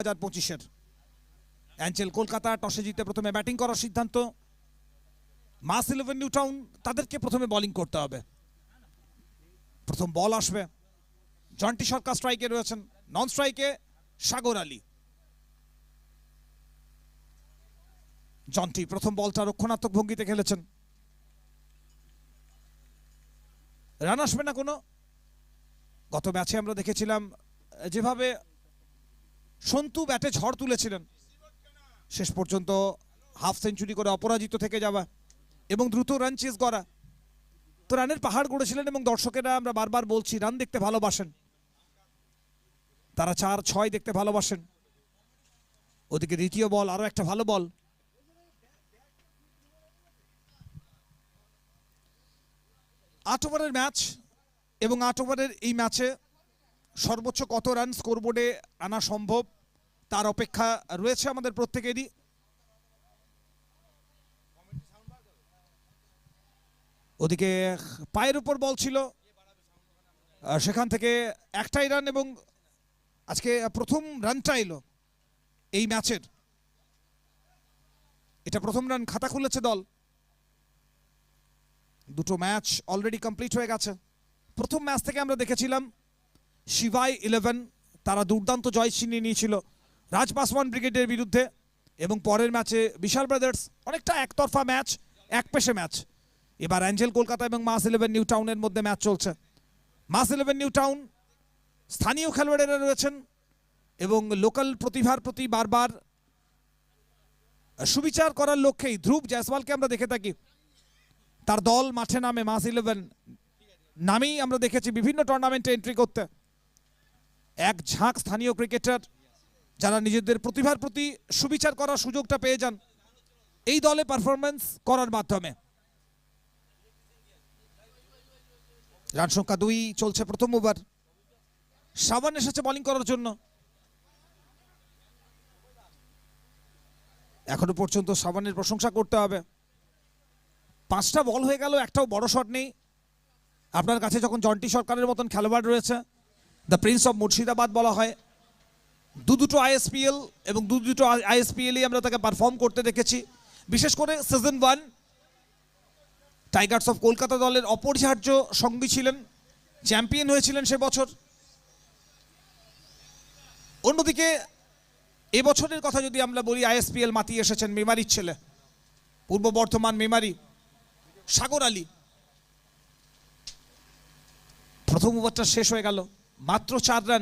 2025-এর Angel Kolkata টসে জিতে প্রথমে ব্যাটিং করার সিদ্ধান্ত। মাস 11 নিউ টাউন তাদেরকে প্রথমে বোলিং করতে হবে। প্রথম বল আসবে। জন্টি সরকার স্ট্রাইকে রয়েছেন, নন স্ট্রাইকে সাগর আলী। জন্টি প্রথম বলটা রক্ষণাত্মক ভঙ্গিতে খেলেছেন। রান আসবে না কোনো। গত ম্যাচে আমরা দেখেছিলাম যেভাবে সন্তু ব্যাটে ঝড় তুলেছিলেন, শেষ পর্যন্ত হাফ সেঞ্চুরি করে অপরাজিত থেকে যাওয়া এবং দ্রুত রান চেজ করা। তো রানের পাহাড় গড়েছিলেন এবং দর্শকেরা, আমরা বারবার বলছি, রান দেখতে ভালোবাসেন, তারা 4-6 দেখতে ভালোবাসেন। ওদিকে দ্বিতীয় বল, আরো একটা ভালো বল। আট ওভারের ম্যাচ এবং 8 ওভারের এই ম্যাচে সর্বোচ্চ কত রান স্কোরবোর্ডে আনা সম্ভব তার অপেক্ষা রয়েছে আমাদের প্রত্যেকেরই। ওদিকে পায়ের উপর বল ছিল, সেখান থেকে একটাই রান এবং আজকে প্রথম রানটা এলো এই ম্যাচের। এটা প্রথম রান, খাতা খুলেছে দল। দুটো ম্যাচ অলরেডি কমপ্লিট হয়ে গেছে। প্রথম ম্যাচ থেকে আমরা দেখেছিলাম শিবাই 11 তারা দুর্দান্ত জয় ছিনিয়ে নিয়েছিল রাজ পাসওয়ান ব্রিগেডের বিরুদ্ধে, এবং পরের ম্যাচে বিশাল ব্রাদার্স। অনেকটা একতরফা ম্যাচ, এক পেশে ম্যাচ। এবার অ্যাঞ্জেল কলকাতা এবং মাস 11 নিউ টাউনের মধ্যে ম্যাচ চলছে। মাস 11 নিউ টাউন স্থানীয় খেলোয়াড়েরা রয়েছেন এবং লোকাল প্রতিভার প্রতি বারবার সুবিচার করার লক্ষ্যেই ধ্রুব জয়সওয়ালকে আমরা দেখে থাকি। তার দল মাঠে নামে, মাস 11 নামেই আমরা দেখেছি বিভিন্ন টুর্নামেন্টে এন্ট্রি করতে। এক ঝাঁক স্থানীয় ক্রিকেটার যারা নিজেদের প্রতিভার প্রতি সুবিচার করার সুযোগটা পেয়ে যান এই দলে পারফরমেন্স করার মাধ্যমে। রান সংখ্যা 2, চলছে প্রথম ওভার। সাবান এসেছে বোলিং করার জন্য। এখনো পর্যন্ত সাবানের প্রশংসা করতে হবে। 5টা বল হয়ে গেল, একটাও বড় শট নেই। আপনার কাছে যখন জন্টি সরকারের মতন খেলোয়াড় রয়েছে, দ্য প্রিন্স অফ মুর্শিদাবাদ বলা হয়, দুটো আইএসপিএল এবং দুটো আইএসপিএলই আমরা তাকে পারফর্ম করতে দেখেছি। বিশেষ করে সিজন 1 টাইগার্স অফ কলকাতা দলের অপরিহার্য সঙ্গী ছিলেন, চ্যাম্পিয়ন হয়েছিলেন সে বছর। অন্যদিকে এবছরের কথা যদি আমরা বলি, আইএসপিএল মাতিয়ে এসেছেন মেমারির ছেলে, পূর্ব বর্ধমান মেমারি, সাগর আলী। প্রথম ওভারটা শেষ হয়ে গেল, মাত্র 4 রান।